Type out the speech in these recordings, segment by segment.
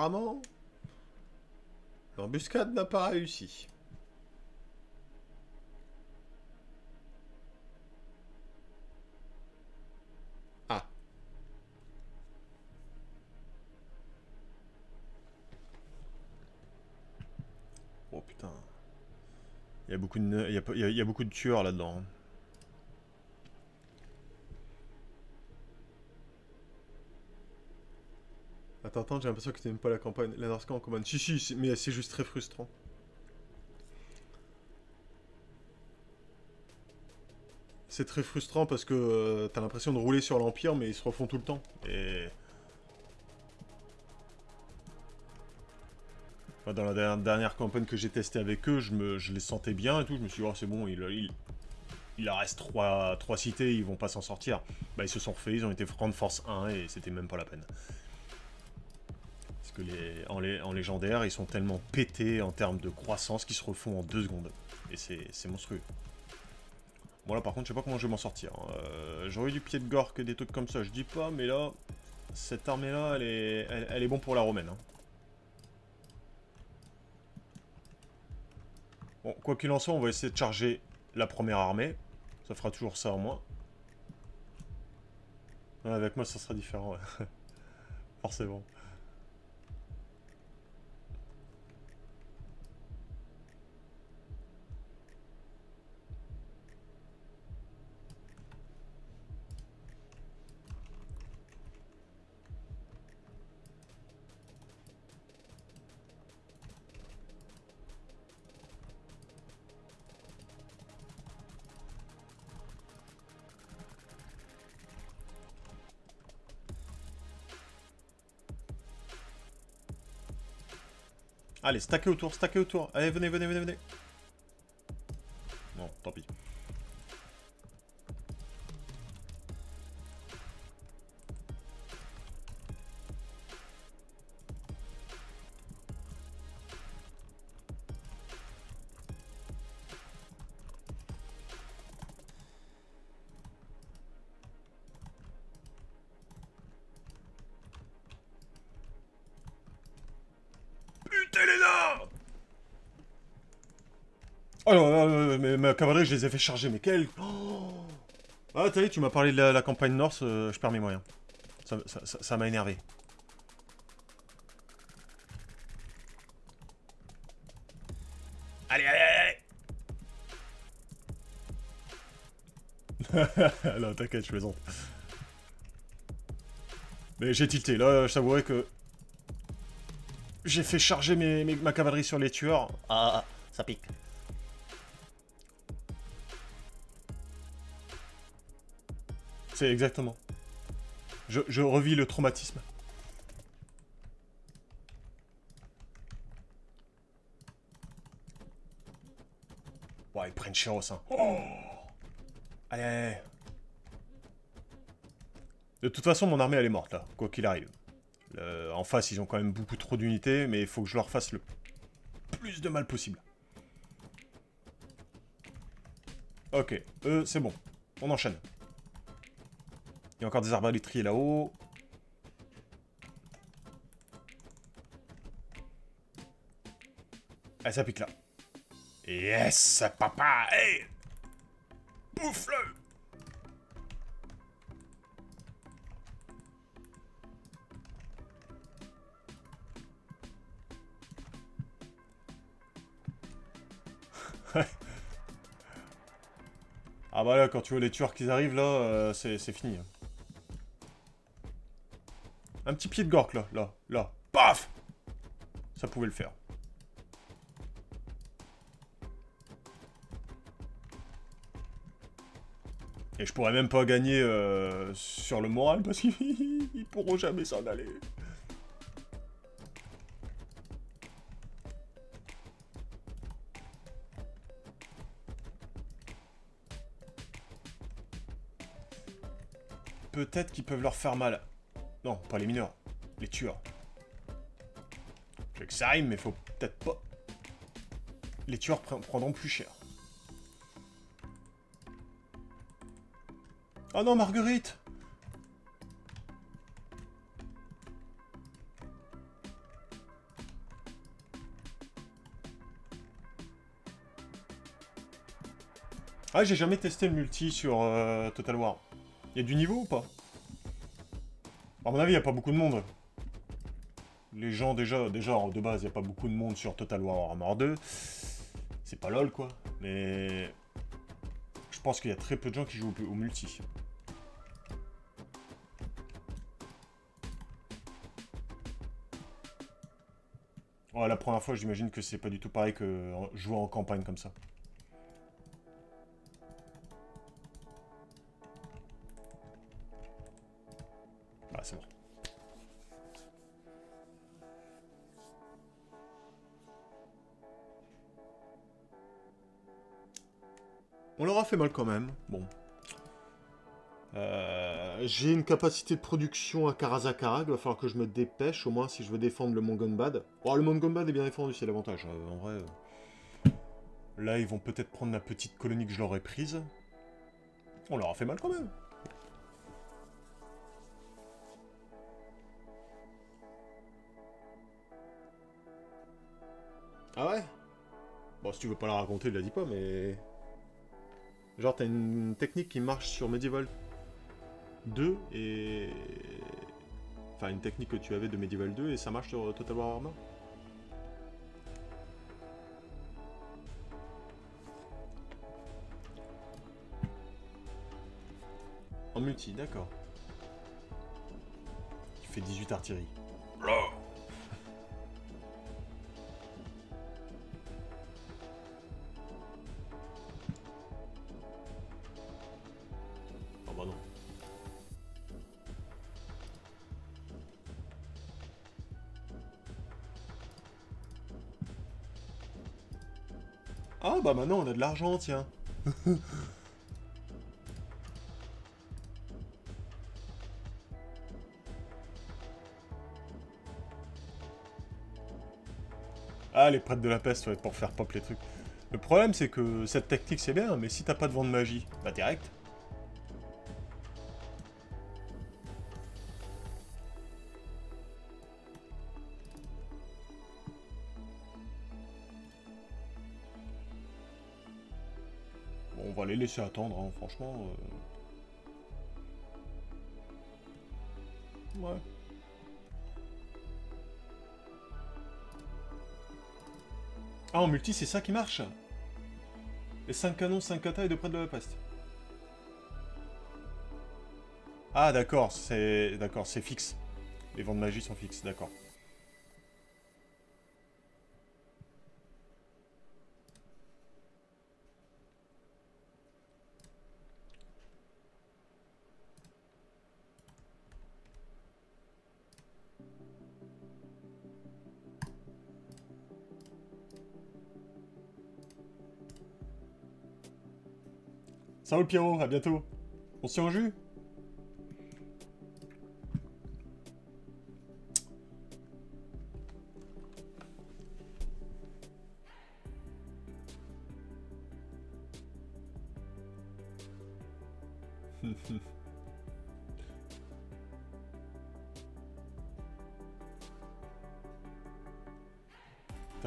apparemment, l'embuscade n'a pas réussi. Ah. Oh putain. Il y a beaucoup de, il y a beaucoup de tueurs là-dedans. Attends, j'ai l'impression que tu n'aimes pas la campagne. La Norska en commande. Si, mais c'est juste très frustrant. C'est très frustrant parce que t'as l'impression de rouler sur l'Empire, mais ils se refont tout le temps. Et... Enfin, dans la dernière campagne que j'ai testée avec eux, je les sentais bien et tout. Je me suis dit, oh, c'est bon, il leur reste 3 cités, ils vont pas s'en sortir. Bah, ils se sont refaits, ils ont été rendre force 1 et c'était même pas la peine. Parce que en légendaire, ils sont tellement pétés en termes de croissance qu'ils se refont en 2 secondes. Et c'est monstrueux. Bon là par contre je sais pas comment je vais m'en sortir. J'aurais eu du pied de gorque, des trucs comme ça, je dis pas, mais là, cette armée là, elle est bon pour la romaine. Hein. Bon, quoi qu'il en soit, on va essayer de charger la première armée. Ça fera toujours ça en moins. Ouais, avec moi ça sera différent, ouais. Forcément. Allez, stackez autour, stackez autour. Allez, venez, venez, venez, venez. Bon, tant pis. Putain les nains! Oh non, mais ma cavalerie, je les ai fait charger, mais quel... Oh, ah, t'as vu, tu m'as parlé de la campagne Norse, je perds mes moyens. Ça m'a énervé. Allez, allez, allez! Non, t'inquiète, je plaisante. Mais j'ai tilté, là, je t'avouerai que... J'ai fait charger ma cavalerie sur les tueurs. Ah, ça pique. C'est exactement. Je revis le traumatisme. Ouais, ils prennent Chéros, hein. Oh, allez, allez, allez. De toute façon, mon armée, elle est morte, là. Quoi qu'il arrive. En face, ils ont quand même beaucoup trop d'unités, mais il faut que je leur fasse le plus de mal possible. Ok, c'est bon. On enchaîne. Il y a encore des arbalétriers là-haut. Ah, ça pique là. Yes, papa, hey! Bouffe-le! Ah bah là, quand tu vois les tueurs qui arrivent, là, c'est fini. Un petit pied de gorque, là. Paf! Ça pouvait le faire. Et je pourrais même pas gagner sur le moral, parce qu'ils pourront jamais s'en aller. Peut-être qu'ils peuvent leur faire mal. Non, pas les mineurs. Les tueurs. Je sais que ça rime, mais faut peut-être pas. Les tueurs prendront plus cher. Oh non, Marguerite! Ah, j'ai jamais testé le multi sur Total War. Il y a du niveau ou pas? À mon avis, il n'y a pas beaucoup de monde. Les gens, déjà de base, il n'y a pas beaucoup de monde sur Total War Warhammer 2. C'est pas LOL, quoi. Mais... je pense qu'il y a très peu de gens qui jouent au multi. Ouais, la première fois, j'imagine que c'est pas du tout pareil que jouer en campagne comme ça. Ah, c'est bon. On leur a fait mal quand même. Bon. J'ai une capacité de production à Karazakara. Il va falloir que je me dépêche, au moins, si je veux défendre le Mongonbad. Oh, le Mongonbad est bien défendu, c'est l'avantage. En vrai... là, ils vont peut-être prendre la petite colonie que je leur ai prise. On leur a fait mal quand même. Ah ouais? Bon, si tu veux pas la raconter, je la dis pas, mais... genre, t'as une technique qui marche sur Medieval 2 et... enfin, une technique que tu avais de Medieval 2 et ça marche sur Total War Warhammer? En multi, d'accord. Il fait 18 artillerie. Oh bah non. Ah bah maintenant on a de l'argent, tiens. Ah, les prêtres de la peste, ouais, pour faire pop les trucs. Le problème, c'est que cette tactique, c'est bien, mais si t'as pas de vent de magie, bah direct. Bon, on va les laisser attendre, hein, franchement. Ouais. Ah, en multi, c'est ça qui marche. Les 5 canons, 5 katas et 2 prêtres de la peste. Ah, d'accord, c'est fixe. Les vents de magie sont fixes, d'accord. Salut Pierrot, à bientôt. On se tient en jus?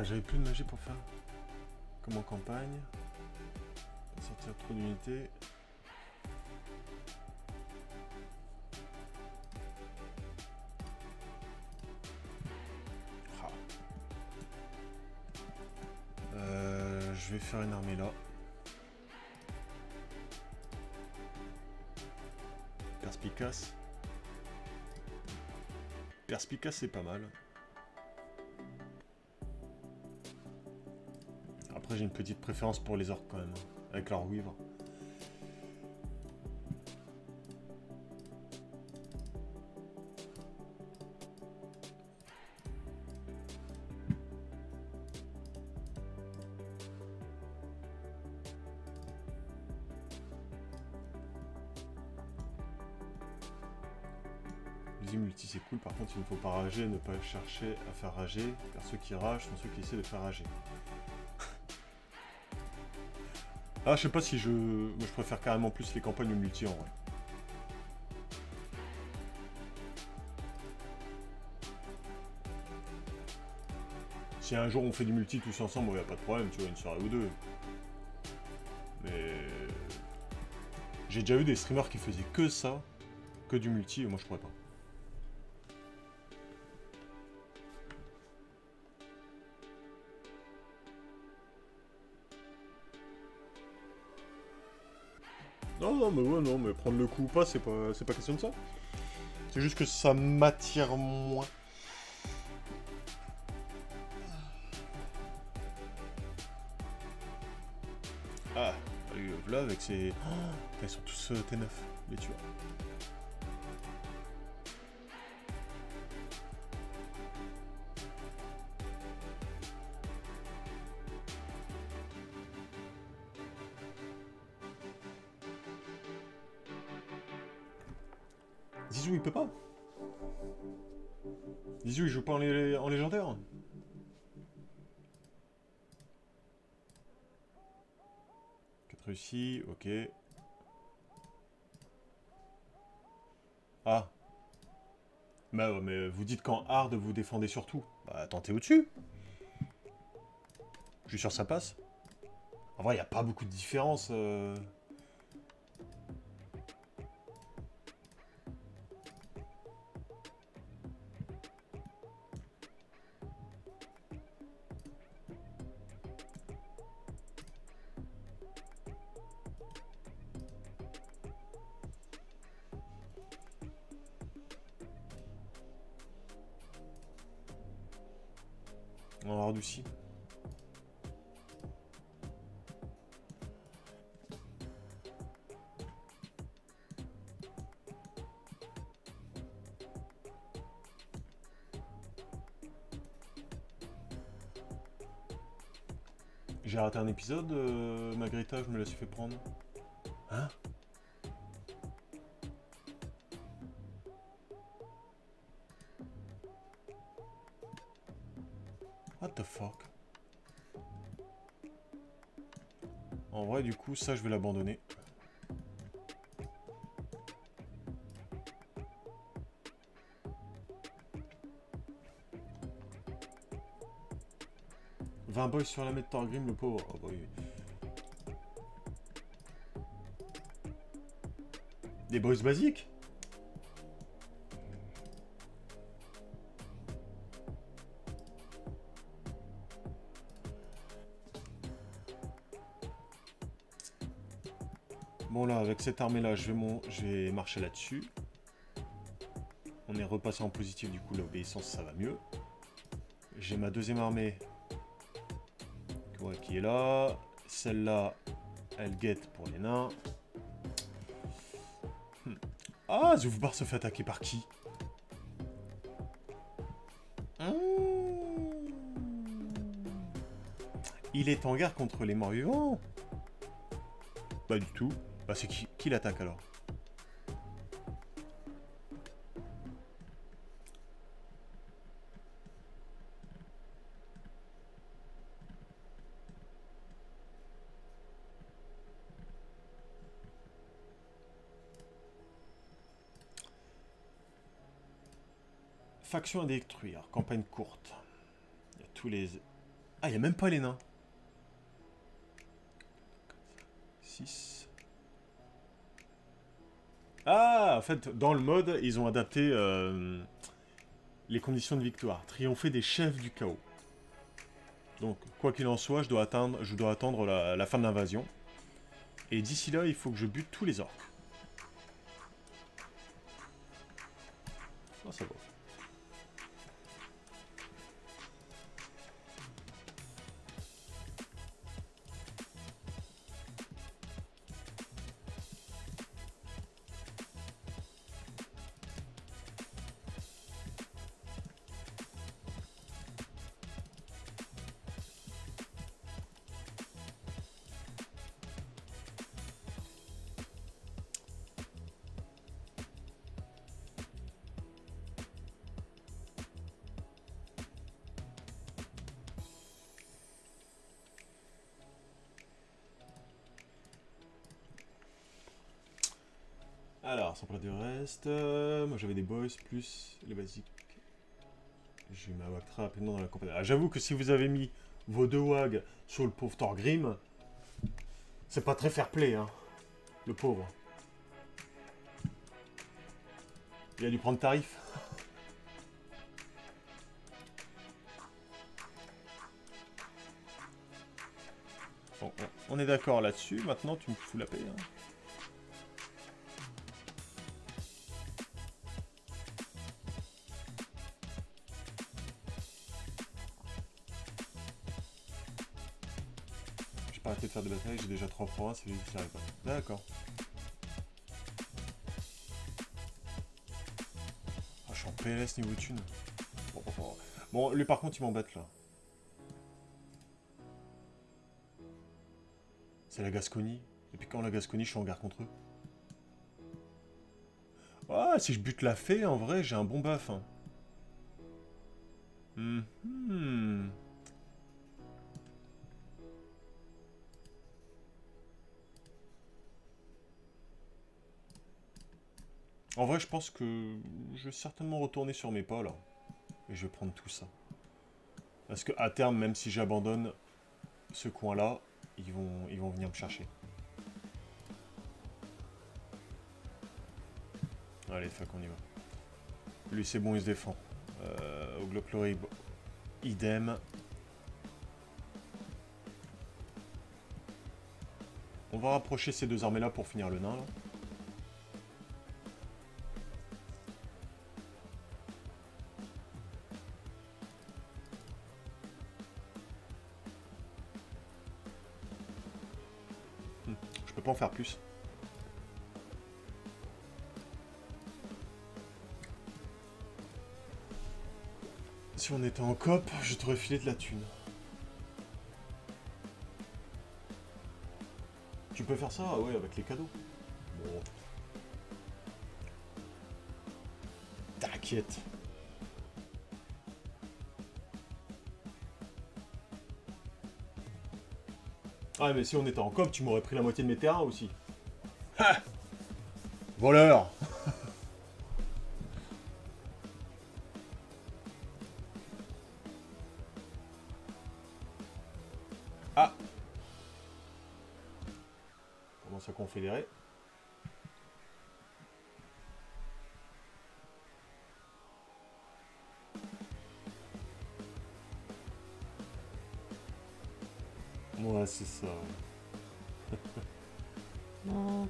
J'avais plus de magie pour faire. Comme en campagne. Sortir trop d'unités. Ah. Je vais faire une armée là. Perspicace. Perspicace, c'est pas mal. Après, j'ai une petite préférence pour les orques quand même, avec leur weavre. Multi c'est cool, par contre il ne faut pas rager, ne pas chercher à faire rager, car ceux qui ragent sont ceux qui essaient de faire rager. Ah, je sais pas si je... moi je préfère carrément plus les campagnes au multi en vrai. Si un jour on fait du multi tous ensemble, il n'y a pas de problème, tu vois, une soirée ou deux. Mais... J'ai déjà vu des streamers qui faisaient que ça, que du multi, et moi je pourrais pas. Non, non, mais ouais, non, mais prendre le coup ou pas, c'est pas question de ça. C'est juste que ça m'attire moins. Ah, là avec ses... Oh, ils sont tous T9, les tueurs. Zizou il peut pas. Zizou il joue pas en légendaire. Réussi, ok. Ah. Bah ouais, mais vous dites qu'en hard vous défendez surtout. Bah tentez au-dessus. Je suis sûr que ça passe. En vrai, il n'y a pas beaucoup de différence. En hard aussi. J'ai raté un épisode, Magritta, je me la suis fait prendre. Hein? What the fuck? En vrai, du coup, ça, je vais l'abandonner. « 20 boys sur la mètre Thorgrim, le pauvre. Oh, bah, oui. Des boys basiques. Bon là, avec cette armée-là, je vais marcher là-dessus. On est repassé en positif, du coup l'obéissance, ça va mieux. J'ai ma deuxième armée ouais, qui est là. Celle-là, elle guette pour les nains. Ah, Zoufbar se fait attaquer par qui? Il est en guerre contre les morts-vivants? Pas du tout. Bah c'est qui l'attaque alors? Faction à détruire, campagne courte. Il y a tous les... Ah, il n'y a même pas les nains. 6. Ah, en fait, dans le mode, ils ont adapté les conditions de victoire. Triompher des chefs du chaos. Donc, quoi qu'il en soit, je dois attendre la fin de l'invasion. Et d'ici là, il faut que je bute tous les orques. Ah, ça va. Alors, sans parler du reste, moi j'avais des boys plus les basiques. J'ai eu ma wag très rapidement dans la compagnie. J'avoue que si vous avez mis vos 2 wags sur le pauvre Thorgrim, c'est pas très fair play, hein. Le pauvre. Il a dû prendre tarif. Bon, on est d'accord là-dessus. Maintenant, tu me fous la paix. Hein. J'ai pas arrêté de faire des batailles. J'ai déjà 3 provinces et ça arrive pas. D'accord. Oh, je suis en PLS niveau thune. Bon, lui par contre, il m'embête là. C'est la Gascogne. Depuis quand la Gascogne, je suis en guerre contre eux? Ah, si je bute la fée, en vrai, j'ai un bon buff. Hein. En vrai, je pense que je vais certainement retourner sur mes pas, là. Et je vais prendre tout ça. Parce que à terme, même si j'abandonne ce coin-là, ils vont venir me chercher. Allez, fuck, on y va. Lui, c'est bon, il se défend. Oglochlorib, idem. On va rapprocher ces deux armées-là pour finir le nain, là. Je peux pas en faire plus. Si on était en coop, je t'aurais filé de la thune. Tu peux faire ça? Ah ouais, avec les cadeaux. Bon. T'inquiète. Ah mais si on était en coop, tu m'aurais pris la moitié de mes terrains aussi. Ha! Voleur! Ah! On commence à confédérer. Ouais, c'est ça. Non.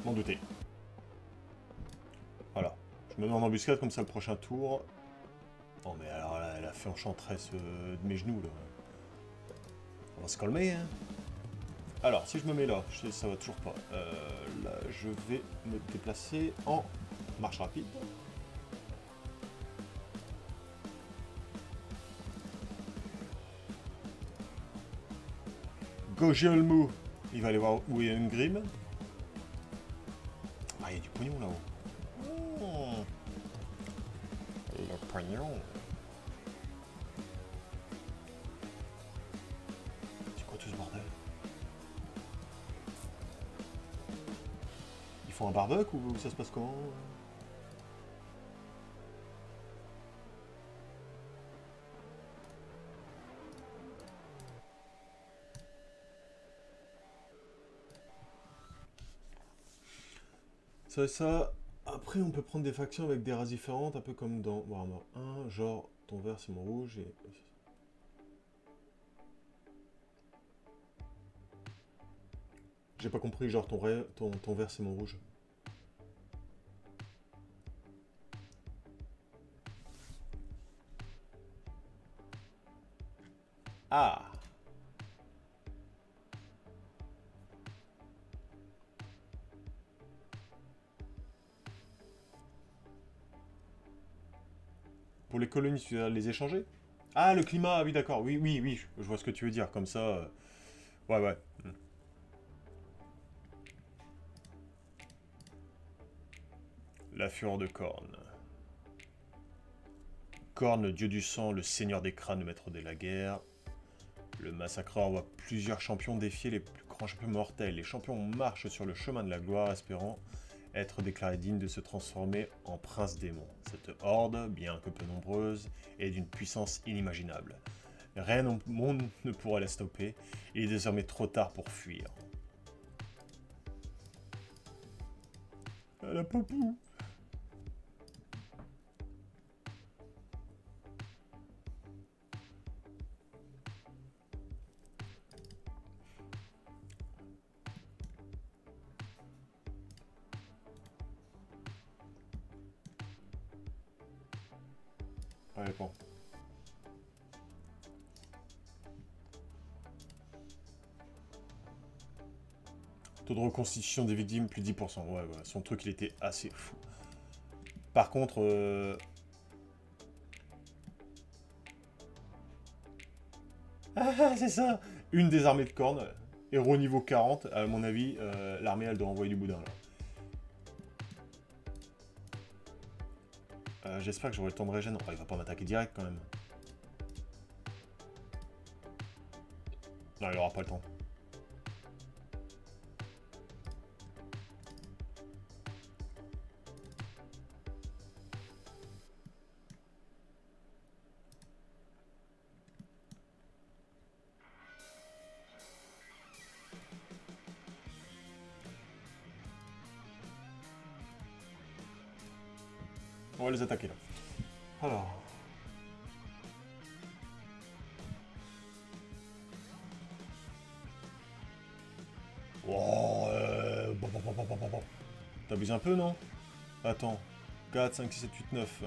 M'en douter. Voilà. Je me mets en embuscade comme ça le prochain tour. Oh mais alors là, elle a fait enchanteresse de mes genoux là. On va se calmer hein. Alors si je me mets là, ça va toujours pas. Là je vais me déplacer en marche rapide. Gojelmou, il va aller voir où il y a une grime. Ah, il y a du pognon là-haut. Oh. Le pognon. C'est quoi tout ce bordel? Ils font un barbecue ou ça se passe comment? Ça et ça. Après, on peut prendre des factions avec des races différentes, un peu comme dans Warhammer 1, genre ton vert c'est mon rouge et... J'ai pas compris, genre ton vert c'est mon rouge. Ah! Pour les colonies, tu vas les échanger? Ah, le climat, oui, d'accord. Oui, oui, oui, je vois ce que tu veux dire. Comme ça... Ouais, ouais. La fureur de Khorne. Khorne, le dieu du sang, le seigneur des crânes, le maître de la guerre. Le massacreur voit plusieurs champions défier les plus grand champion mortel. Les champions marchent sur le chemin de la gloire, espérant être déclarés dignes de se transformer en prince démon. Cette horde, bien que peu nombreuse, est d'une puissance inimaginable. Rien au monde ne pourra la stopper. Il est désormais trop tard pour fuir. La papou. Ouais, bon. Taux de reconstitution des victimes, plus de 10%. Ouais, ouais, son truc, il était assez fou. Par contre... Ah, c'est ça! Une des armées de cornes, héros niveau 40, à mon avis, l'armée, elle doit envoyer du boudin, là. J'espère que j'aurai le temps de régène. Oh, il va pas m'attaquer direct, quand même. Non, il aura pas le temps. On va les attaquer, là. Alors... Oh, bon. T'abuses un peu, non? Attends. 4, 5, 6, 7, 8, 9.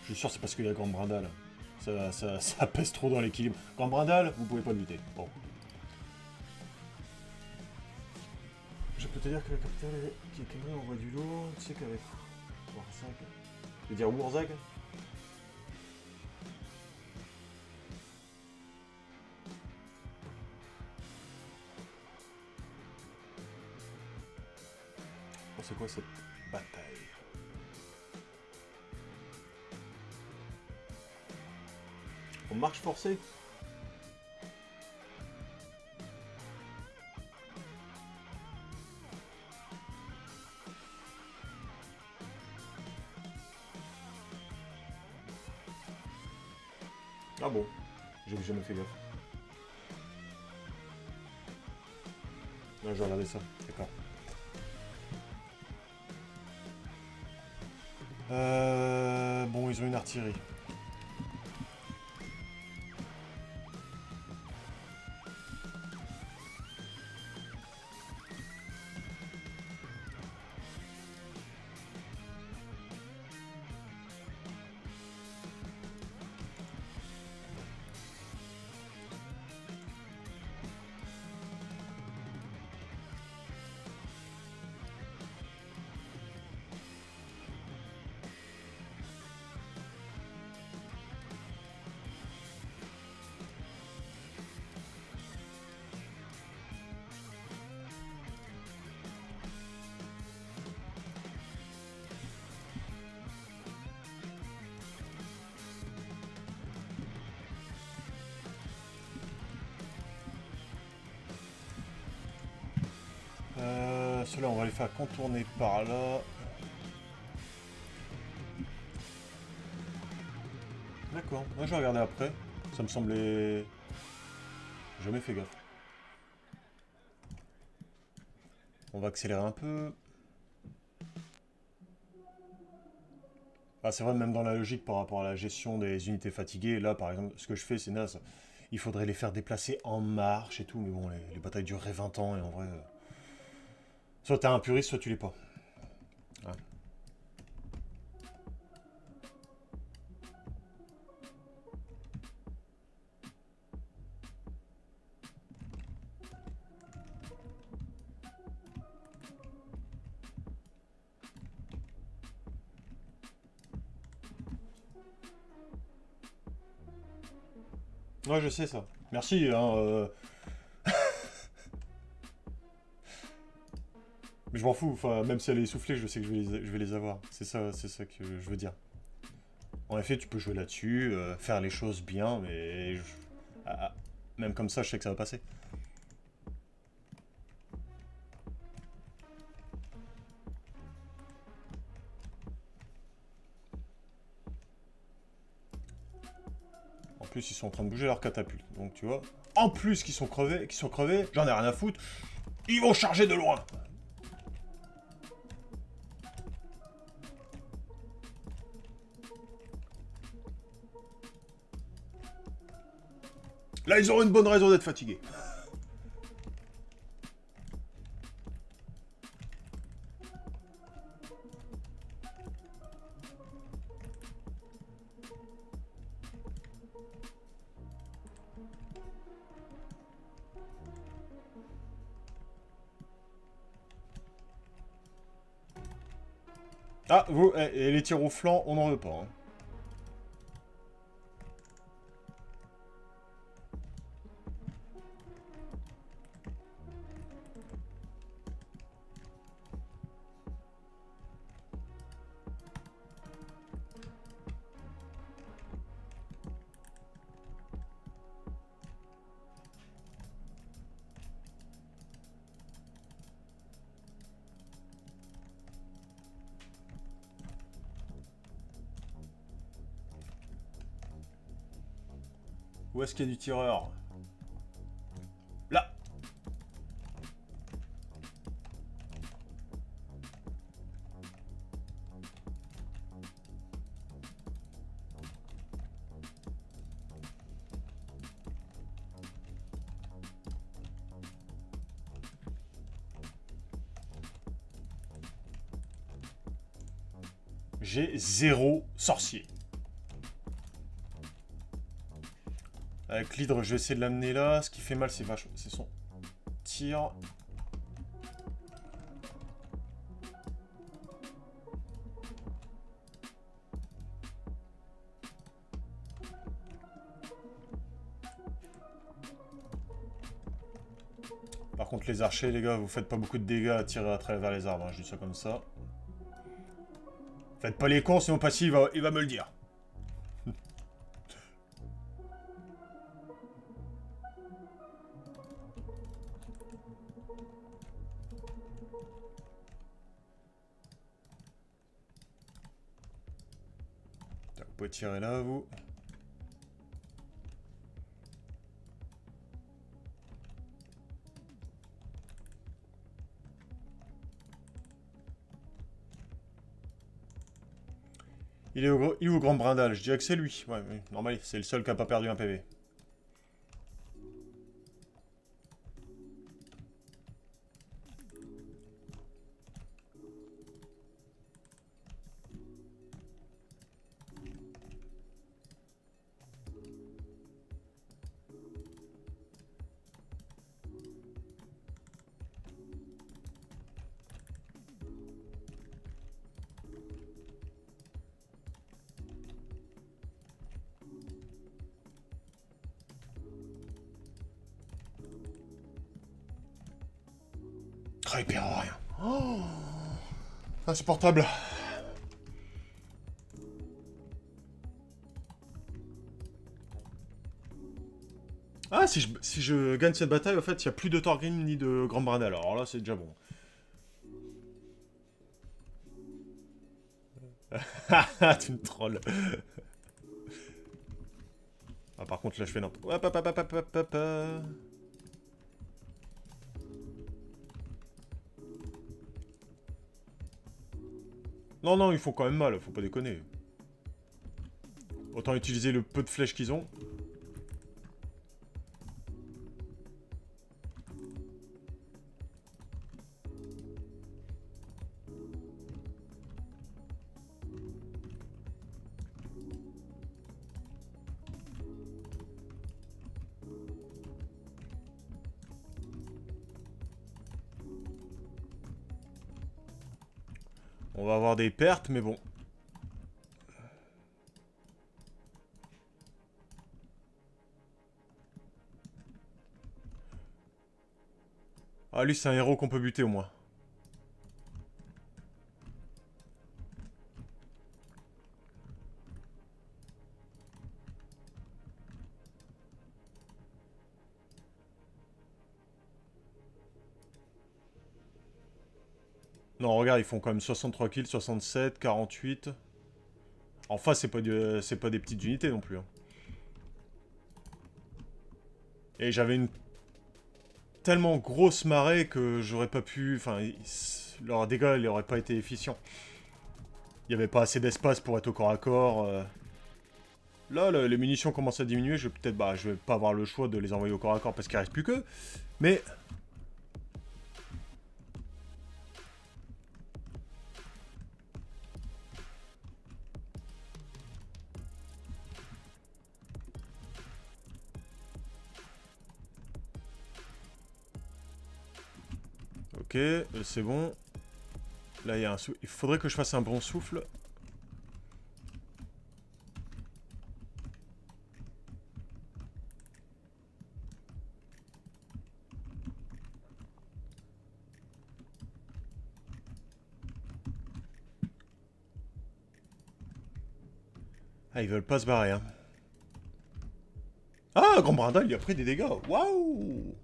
Je suis sûr c'est parce qu'il y a Grand Brindal. Ça pèse trop dans l'équilibre. Grand Brindal, vous pouvez pas lutter. Bon. Je peux te dire que la capitale qui est Cameroun envoie du lourd. Tu sais qu'avec Warzag... Je veux dire Warzag. Oh, c'est quoi cette bataille? On marche forcée. Ah bon, j'ai jamais fait gaffe. Non, j'ai regardé ça, d'accord. Bon, ils ont une artillerie. Ceux-là, on va les faire contourner par là. D'accord. Moi, je vais regarder après. Ça me semblait... J'ai jamais fait gaffe. On va accélérer un peu. Ah, c'est vrai, même dans la logique par rapport à la gestion des unités fatiguées, là, par exemple, ce que je fais, c'est naze. Il faudrait les faire déplacer en marche et tout, mais bon, les batailles dureraient 20 ans, et en vrai... Soit t'es un puriste, soit tu l'es pas. Ouais. Ouais, je sais ça. Merci, hein. Mais je m'en fous, enfin, même si elle est essoufflée, je sais que je vais les avoir. C'est ça que je veux dire. En effet, tu peux jouer là-dessus, faire les choses bien, mais... ah, ah, même comme ça, je sais que ça va passer. En plus, ils sont en train de bouger leur catapulte. Donc, tu vois... En plus qu'ils sont crevés, j'en ai rien à foutre. Ils vont charger de loin. Là, ils auront une bonne raison d'être fatigués. Ah, vous, et les tirs au flanc, on n'en veut pas. Hein. Où est-ce qu'il y a du tireur? Là. J'ai 0 sorcier. Avec l'hydre, je vais essayer de l'amener là. Ce qui fait mal, c'est son tir. Par contre, les archers, les gars, vous faites pas beaucoup de dégâts à tirer à travers les arbres. Hein, je dis ça comme ça. Faites pas les cons, sinon Passy, il va me le dire. Vous pouvez tirer là, vous. Il est où, Grand Brindal? Je dirais que c'est lui. Ouais, oui, normal, c'est le seul qui a pas perdu un PV. Ah, il perd rien. Oh, insupportable. Ah, si je gagne cette bataille, en fait, il n'y a plus de Thorgrim ni de Grand Brindal. Alors là, c'est déjà bon. Tu me trolles. Ah, par contre, là, je fais n'importe quoi. Hop, hop, hop, hop, hop, hop, hop. Non, non, ils font quand même mal, faut pas déconner. Autant utiliser le peu de flèches qu'ils ont. On va avoir des pertes, mais bon. Ah, lui, c'est un héros qu'on peut buter, au moins. Non, regarde, ils font quand même 63 kills, 67, 48. Enfin, c'est pas des petites unités non plus. Hein. Et j'avais une tellement grosse marée que j'aurais pas pu... Enfin, leurs dégâts, ils auraient pas été efficients. Il y avait pas assez d'espace pour être au corps à corps. Là, les munitions commencent à diminuer. Je vais peut-être... Bah, je vais pas avoir le choix de les envoyer au corps à corps parce qu'il reste plus que. Mais... Ok, c'est bon. Là, il y a un souffle. Il faudrait que je fasse un bon souffle. Ah, ils veulent pas se barrer, hein. Ah, Grand Brindle, il a pris des dégâts. Waouh!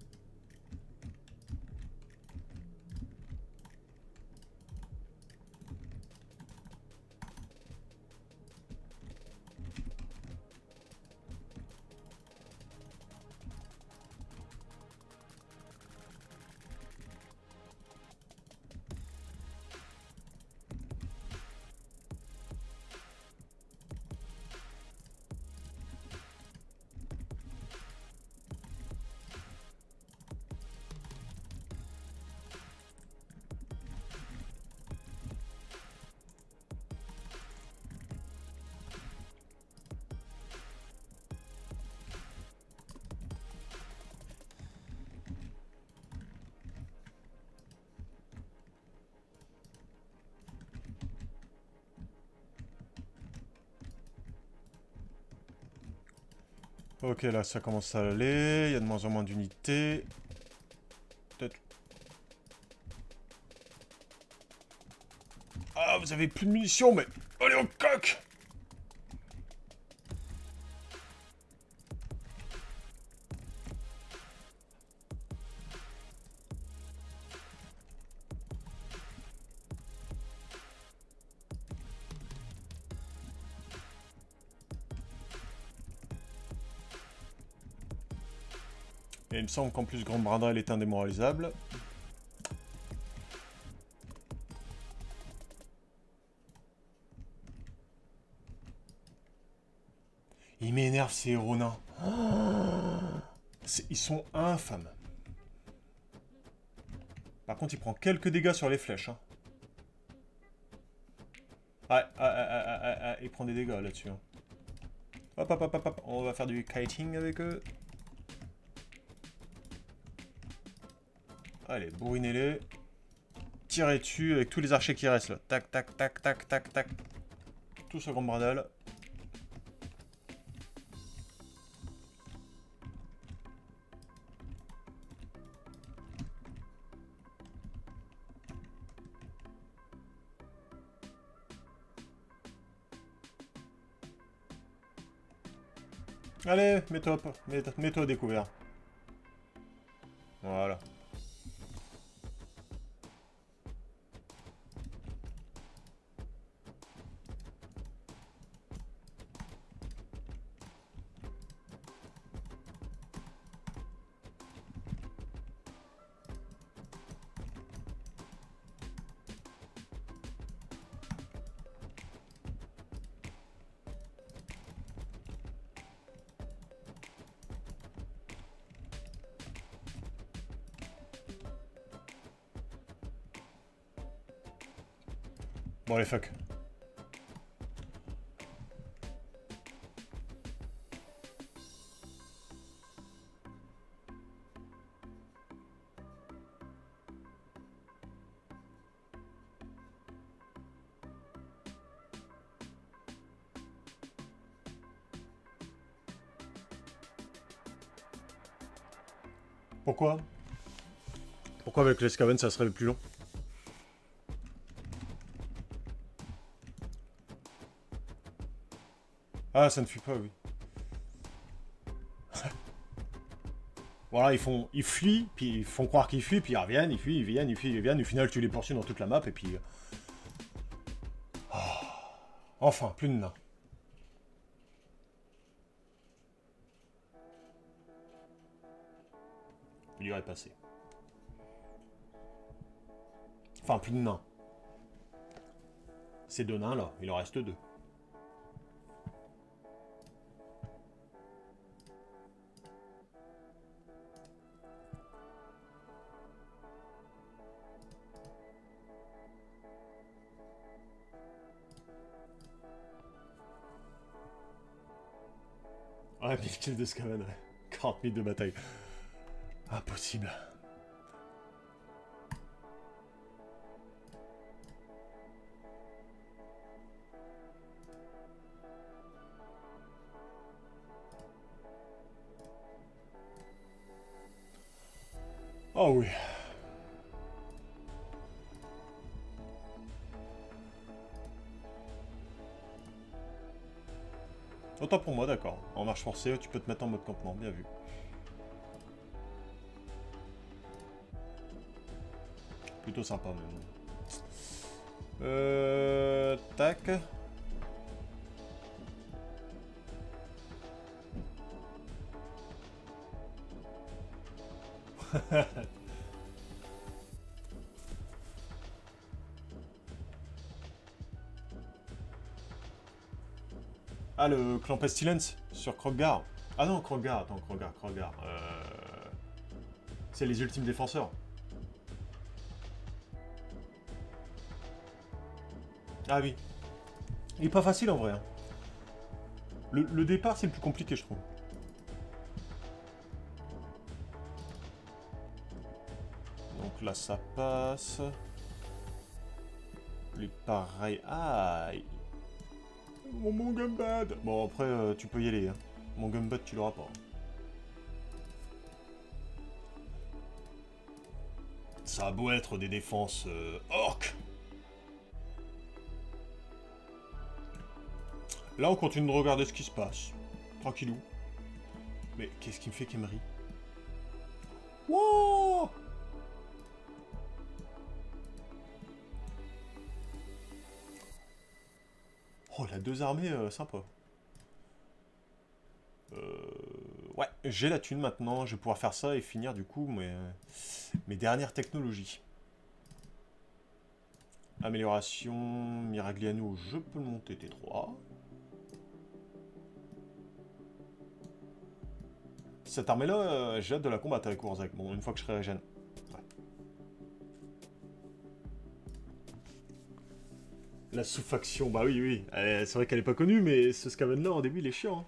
Ok, là, ça commence à aller. Il y a de moins en moins d'unités. Peut-être... Ah, vous avez plus de munitions, mais... Allez, on coque! Et il me semble qu'en plus, Grand Brindle est indémoralisable. Il m'énerve ces héros nains. Ils sont infâmes. Par contre, il prend quelques dégâts sur les flèches. Hein. Il prend des dégâts là-dessus. Hein. Hop, hop, hop, hop, hop. On va faire du kiting avec eux. Allez, bourrinez-les. Tirez dessus avec tous les archers qui restent là. Tac, tac, tac, tac, tac, tac. Tout ce grand bordel. Allez, mets-toi au découvert. Voilà. Bon, allez, fuck. Pourquoi? Pourquoi avec les Scaven ça serait plus long? Ah, ça ne fuit pas, oui. Voilà, ils fuient, puis ils font croire qu'ils fuient, puis ils reviennent, ils fuient, ils viennent, ils fuient, ils viennent. Au final, tu les poursuis dans toute la map, et puis... Enfin, plus de nains. Il y aurait passé. Enfin, plus de nains. Ces deux nains, là, il en reste deux. Ouais, 1000 kills de Skaven, ouais. 40 000 de bataille. Impossible. Oh oui. Autant pour moi, d'accord. En marche forcée, tu peux te mettre en mode campement, bien vu. Plutôt sympa même. Tac. Ah, le clan Pestilence sur Krogar. Ah non, Krogar, attends, Krogar. C'est les ultimes défenseurs. Ah oui. Il est pas facile en vrai. Hein. Le départ, c'est le plus compliqué, je trouve. Donc là, ça passe. Les pareils. Ah, mon Gumbad. Bon, après, tu peux y aller. Hein. Mon Gumbad, tu l'auras pas. Ça a beau être des défenses orques. Là, on continue de regarder ce qui se passe. Tranquillou. Mais qu'est-ce qui me fait qu'Emery? Wouah! Oh, la deux armées, sympa. Ouais, j'ai la thune maintenant. Je vais pouvoir faire ça et finir du coup mes dernières technologies. Amélioration, Miragliano, je peux le monter T3. Cette armée-là, j'ai hâte de la combattre avec Warzak. Bon, une fois que je serai régène. Ouais. La sous-faction, bah oui, oui. C'est vrai qu'elle est pas connue, mais ce Skaven-là, au début, il est chiant. Hein.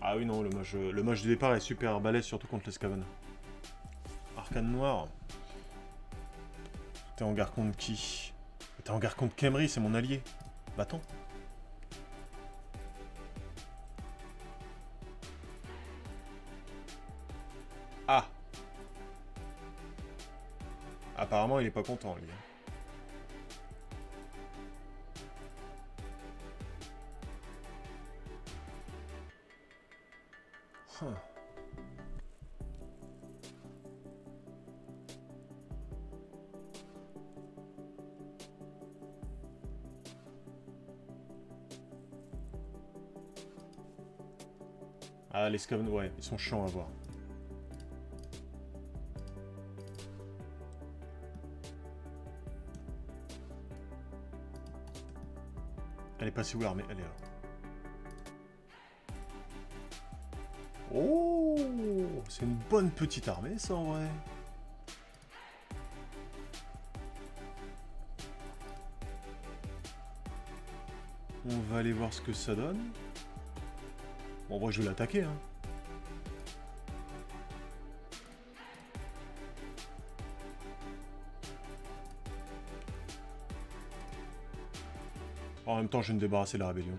Ah oui, non, le mage du départ est super balèze, surtout contre les Skaven. Arcane noir. T'es en garde contre qui? T'es en garde contre Khemri, c'est mon allié. Va-t'en. Ah. Apparemment, il est pas content, lui. Huh. Ah, les Skaven, ouais, ils sont chiants à voir. Elle est passée où l'armée? Elle est là. Oh, c'est une bonne petite armée, ça, en vrai. On va aller voir ce que ça donne. Bon, moi, je vais l'attaquer, hein. En même temps, je vais me débarrasser de la rébellion.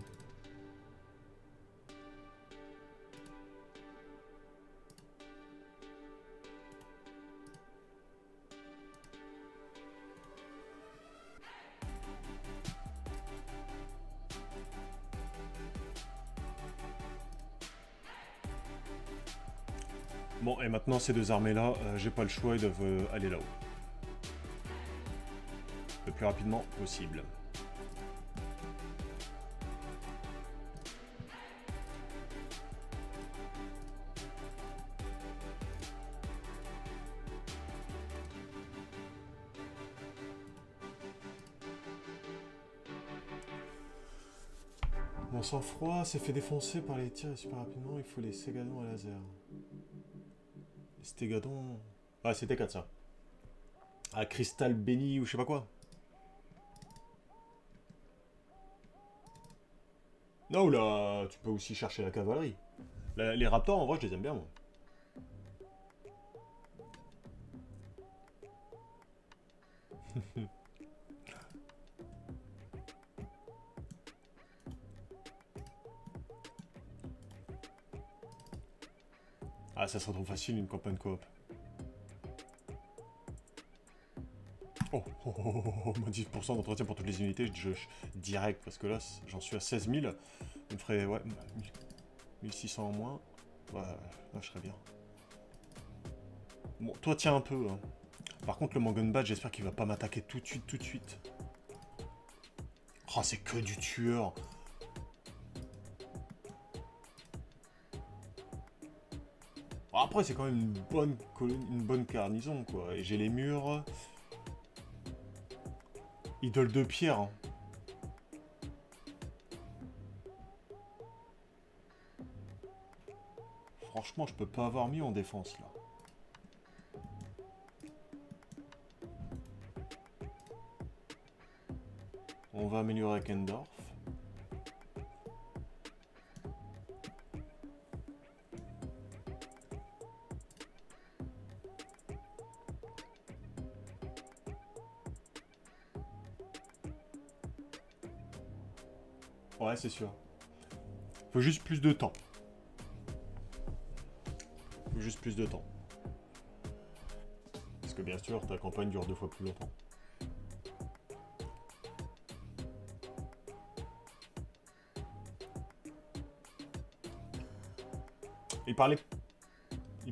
Bon, et maintenant, ces deux armées-là, j'ai pas le choix, ils doivent aller là-haut. Le plus rapidement possible. Mon sang-froid s'est fait défoncer par les tirs et super rapidement, il faut les Stégadons à laser. Les Stégadons... Ah, c'était 4 ça. Ah, cristal béni ou je sais pas quoi. Non, là, tu peux aussi chercher la cavalerie. Les raptors, en vrai, je les aime bien, moi. Ah, ça serait trop facile, une campagne coop. Oh, oh, oh, oh, oh, moins 10% d'entretien pour toutes les unités, direct, parce que là, j'en suis à 16 000. Il me ferait, ouais, 1600 en moins. Ouais, là, je serais bien. Bon, toi, tiens un peu, hein. Par contre, le Mangun Bat, j'espère qu'il va pas m'attaquer tout de suite, tout de suite. Oh, c'est que du tueur. Bon, après, c'est quand même une bonne garnison, quoi. Et j'ai les murs. Idole de pierre. Hein. Franchement, je peux pas avoir mieux en défense, là. On va améliorer Kendorf. Ouais, c'est sûr. Faut juste plus de temps. Faut juste plus de temps. Parce que bien sûr, ta campagne dure 2 fois plus longtemps. Il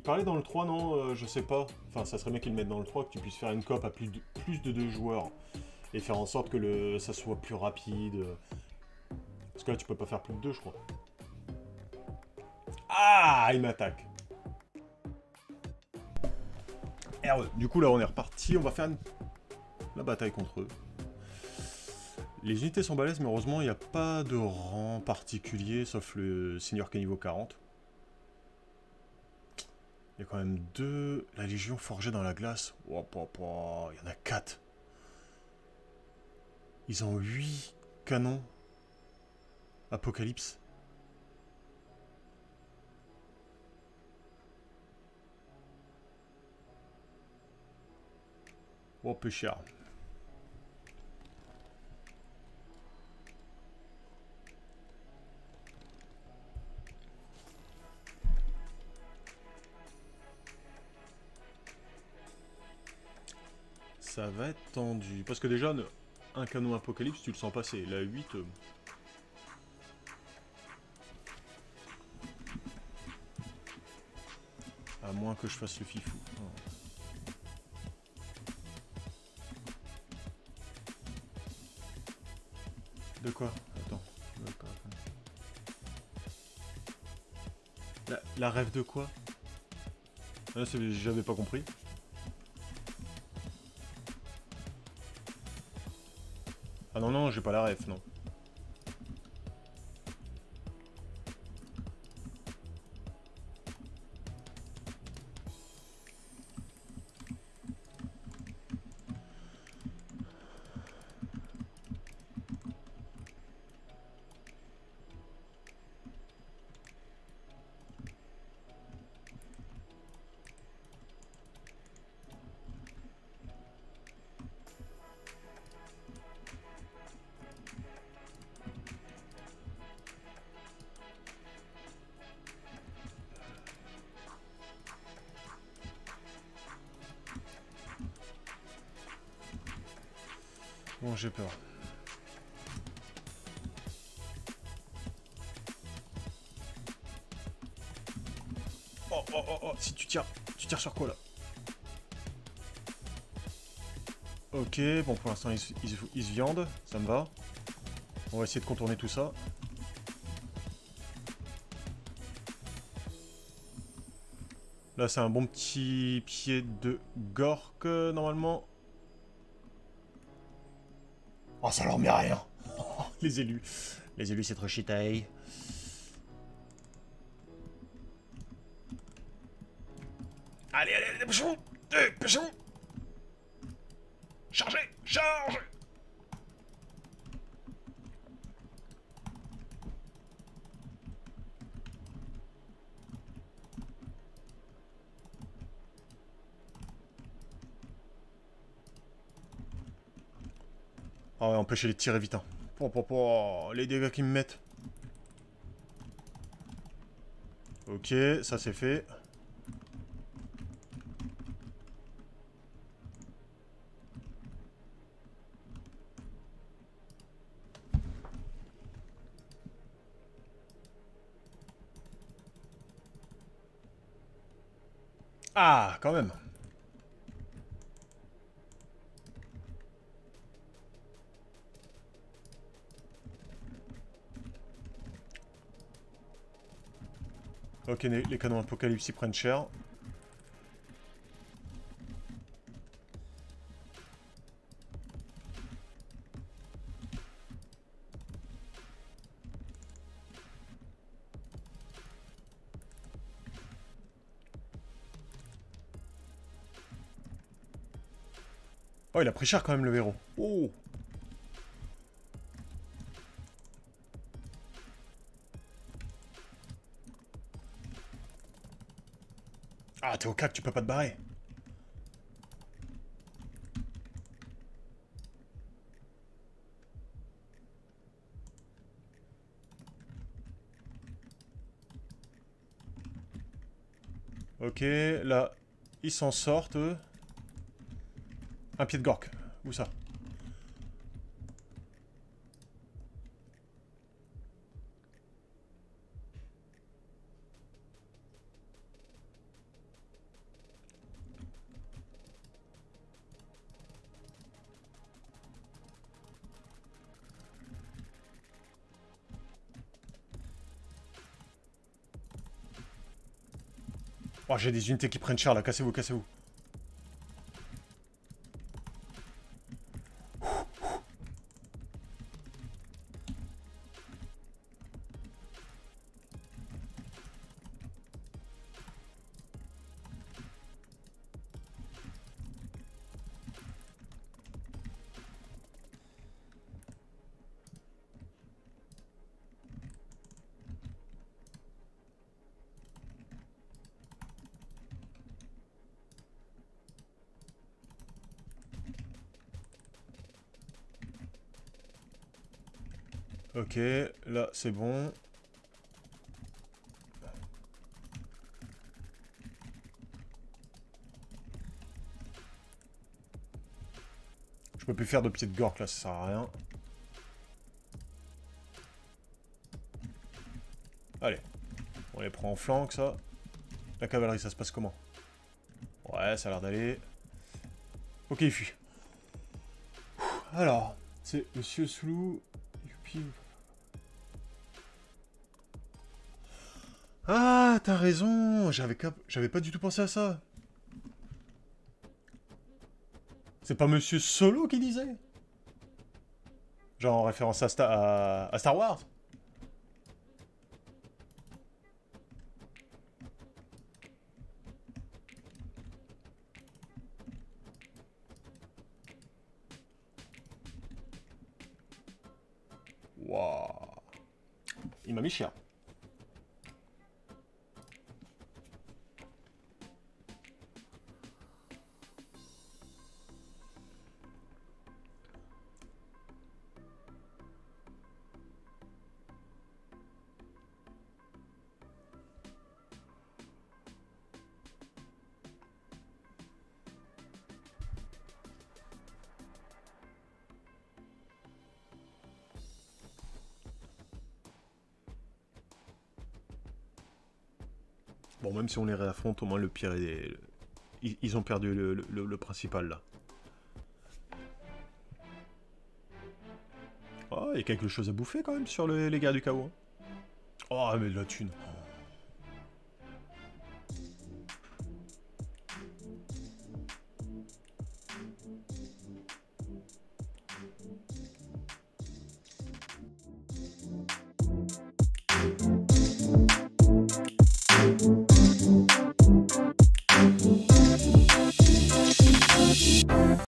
parlait dans le 3, non je sais pas. Enfin, ça serait bien qu'ils le mettent dans le 3, que tu puisses faire une coop à plus de 2 joueurs. Et faire en sorte que ça soit plus rapide. Parce que là, tu peux pas faire plus de 2, je crois. Ah, il m'attaque. RE. Du coup, là, on est reparti. On va faire la bataille contre eux. Les unités sont balèzes, mais heureusement, il n'y a pas de rang particulier, sauf le senior qui est niveau 40. Il y a quand même 2... La Légion forgée dans la glace. Oh, il y en a 4. Ils ont 8 canons. Apocalypse. Oh, peu cher. Ça va être tendu. Parce que déjà, un canon Apocalypse, tu le sens passer. La 8... À moins que je fasse le fifou. Oh. De quoi? Attends. La rêve de quoi? Ah, j'avais pas compris. Ah non, non, j'ai pas la ref, non. Bon, j'ai peur. oh, si tu tires sur quoi là? Ok, bon pour l'instant ils se viandent, ça me va. On va essayer de contourner tout ça. Là c'est un bon petit pied de Gork normalement. Oh ça leur met rien. Les élus. Les élus c'est trop chitaille. Allez, dépêchons! Dépêchons! Chargez! Charge! Ah ouais, empêchez les de tirer vite, hein. Les dégâts qu'ils me mettent. Ok, ça c'est fait. Ah, quand même. Ok, les canons Apocalypse ils prennent cher. Oh, il a pris cher quand même le verrou. Oh! Ah, t'es au cac, tu peux pas te barrer. Ok, là, ils s'en sortent, eux. Un pied de Gork. Où ça? Oh, j'ai des unités qui prennent cher, là. Cassez-vous, cassez-vous. Ok, là, c'est bon. Je peux plus faire de pied de Gork, là, ça sert à rien. Allez. On les prend en flanc, ça. La cavalerie, ça se passe comment? Ouais, ça a l'air d'aller. Ok, il fuit. Alors, c'est Monsieur Slou. Youpi. Ah, t'as raison. J'avais pas du tout pensé à ça. C'est pas Monsieur Solo qui disait? Genre en référence à Star Wars? Waouh. Il m'a mis cher. Bon, même si on les réaffronte, au moins le pire est... Ils ont perdu le principal, là. Oh, il y a quelque chose à bouffer, quand même, sur les gars du chaos. Oh, mais de la thune.